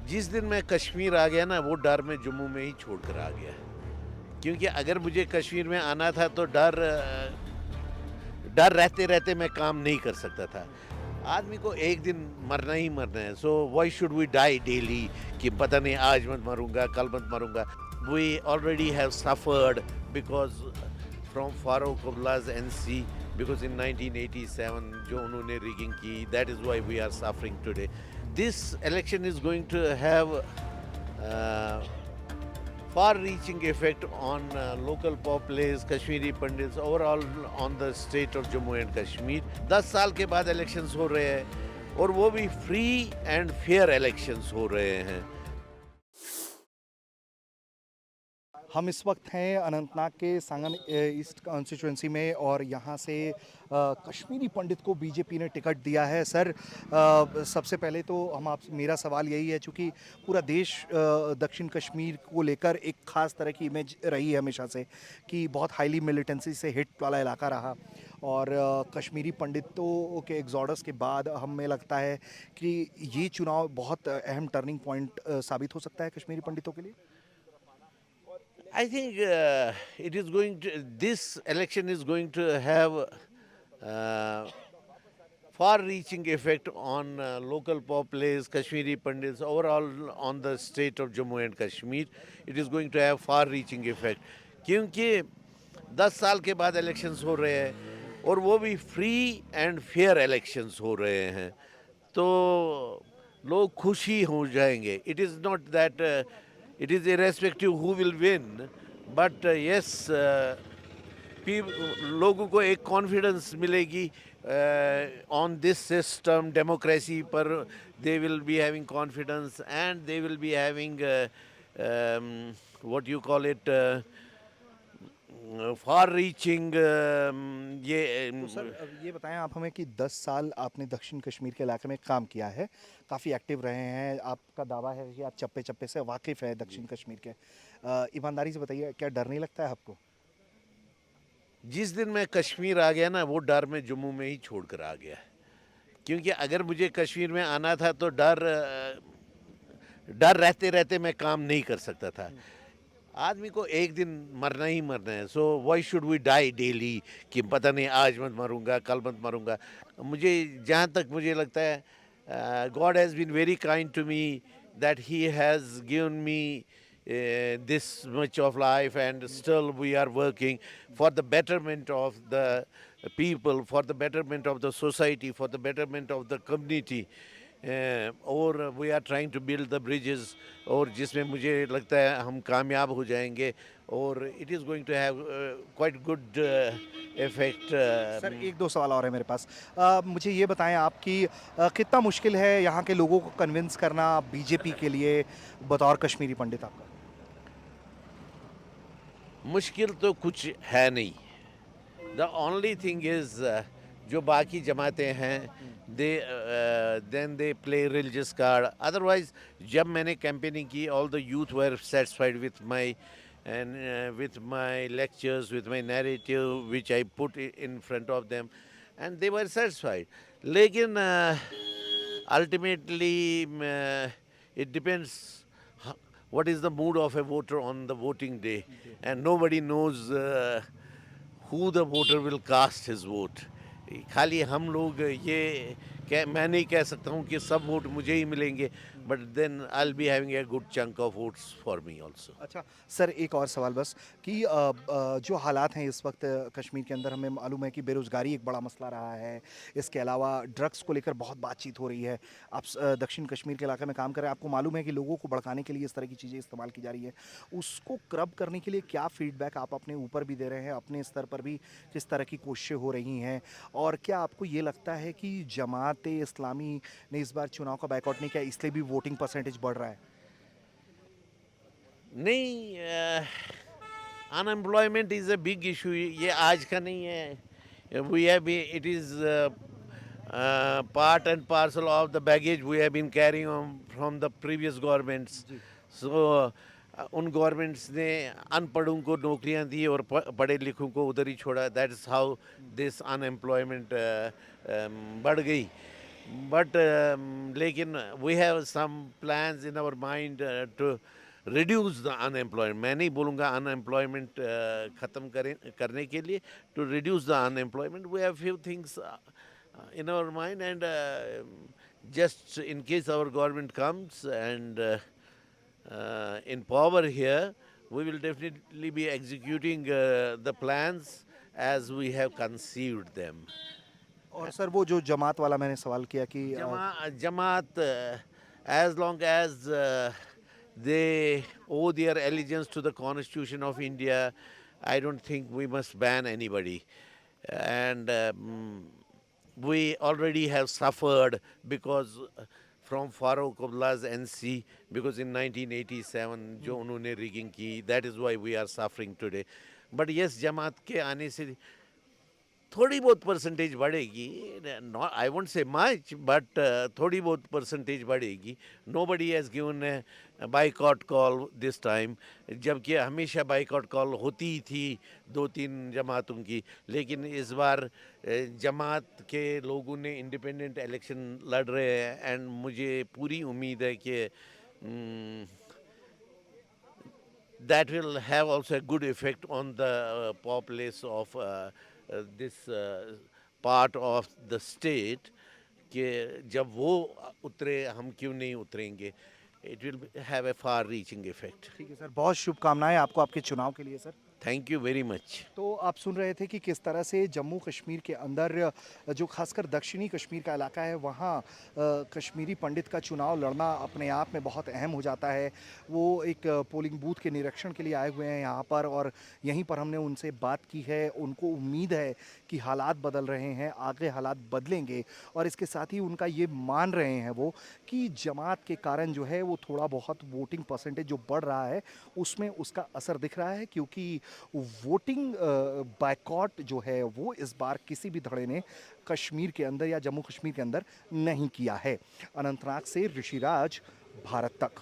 जिस दिन मैं कश्मीर आ गया ना वो डर मैं जम्मू में ही छोड़ कर आ गया। क्योंकि अगर मुझे कश्मीर में आना था तो डर रहते रहते मैं काम नहीं कर सकता था। आदमी को एक दिन मरना ही मरना है, so why should we die daily कि पता नहीं आज मत मरूंगा कल मत मरूंगा। We already have suffered because from Farooq Abdullah's NC, because in 1987 जो उन्होंने rigging की, that is why we are suffering today. This election is going to have far-reaching effect on local populace, Kashmiri Pandits, overall on the state of Jammu and Kashmir. 10 साल के बाद elections हो रहे हैं और वो भी free and fair elections हो रहे हैं। हम इस वक्त हैं अनंतनाग के सांगन ईस्ट कॉन्स्टिट्यूंसी में और यहाँ से कश्मीरी पंडित को बीजेपी ने टिकट दिया है। सर, सबसे पहले तो हम आप मेरा सवाल यही है, चूँकि पूरा देश दक्षिण कश्मीर को लेकर एक ख़ास तरह की इमेज रही है हमेशा से कि बहुत हाईली मिलिटेंसी से हिट वाला इलाका रहा, और कश्मीरी पंडितों के एग्जॉडस के बाद हमें लगता है कि ये चुनाव बहुत अहम टर्निंग पॉइंट साबित हो सकता है कश्मीरी पंडितों के लिए। I think this election is going to have far-reaching effect on local populace, Kashmiri Pandits, overall on the state of Jammu and Kashmir. It is going to have far-reaching effect. क्योंकि 10 साल के बाद इलेक्शंस हो रहे हैं और वो भी फ्री एंड फेयर इलेक्शंस हो रहे हैं, तो लोग खुशी हो जाएंगे। It is not that it is irrespective who will win, but yes, लोगों को एक कॉन्फिडेंस मिलेगी ऑन दिस सिस्टम डेमोक्रेसी पर। They will be having confidence and they will be having what you call it far reaching ये तो sir, अब ये बताएं आप हमें कि 10 साल आपने दक्षिण कश्मीर के इलाके में काम किया है, काफ़ी एक्टिव रहे हैं, आपका दावा है कि आप चप्पे चप्पे से वाकिफ़ है दक्षिण कश्मीर के। ईमानदारी से बताइए, क्या डर नहीं लगता है आपको? जिस दिन मैं कश्मीर आ गया ना वो डर मैं जम्मू में ही छोड़ कर आ गया। क्योंकि अगर मुझे कश्मीर में आना था तो डर रहते रहते मैं काम नहीं कर सकता था। आदमी को एक दिन मरना ही मरना है, so why should we die daily कि पता नहीं आज मत मरूंगा कल मत मरूंगा। मुझे जहाँ तक मुझे लगता है God has been very kind to me, that he has given me this much of life, and still we are working for the betterment of the people, for the betterment of the society, for the betterment of the community. और we are trying to build the bridges, और जिसमें मुझे लगता है हम कामयाब हो जाएंगे और it is going to have quite good effect. Sir, एक दो सवाल और है मेरे पास। मुझे ये बताएं आप कि कितना मुश्किल है यहाँ के लोगों को कन्विंस करना बीजेपी के लिए बतौर कश्मीरी पंडित आपका? मुश्किल तो कुछ है नहीं। द ओनली थिंग इज़ जो बाकी जमातें हैं they then they play religious card. Otherwise जब मैंने कैंपेनिंग की all the youth were satisfied with my and with my lectures, with my narrative which I put in front of them, and they were satisfied. लेकिन ultimately it depends what is the mood of a voter on the voting day, and nobody knows who the voter will cast his vote. खाली हम लोग ये मैं नहीं कह सकता हूँ कि सब वोट मुझे ही मिलेंगे, but then I will be having a good chunk of votes for me also. अच्छा सर, एक और सवाल बस कि जो हालात हैं इस वक्त कश्मीर के अंदर, हमें मालूम है कि बेरोज़गारी एक बड़ा मसला रहा है, इसके अलावा ड्रग्स को लेकर बहुत बातचीत हो रही है। आप दक्षिण कश्मीर के इलाके में काम कर रहे हैं, आपको मालूम है कि लोगों को भड़काने के लिए इस तरह की चीज़ें इस्तेमाल की जा रही है। उसको क्रब करने के लिए क्या फीडबैक आप अपने ऊपर भी दे रहे हैं, अपने स्तर पर भी किस तरह की कोशिशें हो रही हैं, और क्या आपको ये लगता है कि जमात इस्लामी ने इस बार चुनाव का बायकॉट नहीं किया इसलिए भी वोटिंग परसेंटेज बढ़ रहा है? नहीं, unemployment is a big issue, ये आज का नहीं है। We have it is part and parcel of the baggage we have been carrying on from the previous governments. जी। सो उन गवर्नमेंट्स ने अनपढ़ों को नौकरियां दी और पढ़े लिखों को उधर ही छोड़ा। That is how this unemployment बढ़ गई। but लेकिन we have some plans in our mind to reduce the unemployment. मैं नहीं बोलूँगा unemployment ख़त्म करने के लिए, to reduce the unemployment we have few things in our mind, and just in case our government comes and in power here, we will definitely be executing the plans as we have conceived them. और sir वो जो जमात वाला मैंने सवाल किया कि Jamaat, as long as they owe their allegiance to the Constitution of India, I don't think we must ban anybody. And we already have suffered because from Farooq Abdullah's NC, because in 1987 जो उन्होंने rigging की, that is why we are suffering today. But yes, जमात के आने से थोड़ी बहुत percentage बढ़ेगी, not I won't say much, but थोड़ी बहुत परसेंटेज बढ़ेगी. Nobody has given boycott call this time, जबकि हमेशा बाइकआउट कॉल होती ही थी दो तीन जमातों की. लेकिन इस बार जमात के लोगों ने इंडिपेंडेंट इलेक्शन लड़ रहे हैं, एंड मुझे पूरी उम्मीद है कि that will have also a good effect on the populace of this part of the state, कि जब वो उतरे हम क्यों नहीं उतरेंगे. It will have a far reaching effect. ठीक है सर, बहुत शुभकामनाएं आपको आपके चुनाव के लिए sir. Thank you very much. तो आप सुन रहे थे कि किस तरह से जम्मू कश्मीर के अंदर जो खासकर दक्षिणी कश्मीर का इलाका है वहाँ कश्मीरी पंडित का चुनाव लड़ना अपने आप में बहुत अहम हो जाता है. वो एक पोलिंग बूथ के निरीक्षण के लिए आए हुए हैं यहाँ पर, और यहीं पर हमने उनसे बात की है. उनको उम्मीद है कि हालात बदल रहे हैं, आगे हालात बदलेंगे, और इसके साथ ही उनका ये मान रहे हैं वो कि जमात के कारण जो है वो थोड़ा बहुत वोटिंग परसेंटेज जो बढ़ रहा है उसमें उसका असर दिख रहा है, क्योंकि वोटिंग बायकॉट जो है वो इस बार किसी भी धड़े ने कश्मीर के अंदर या जम्मू कश्मीर के अंदर नहीं किया है. अनंतनाग से ऋषिराज, भारत तक.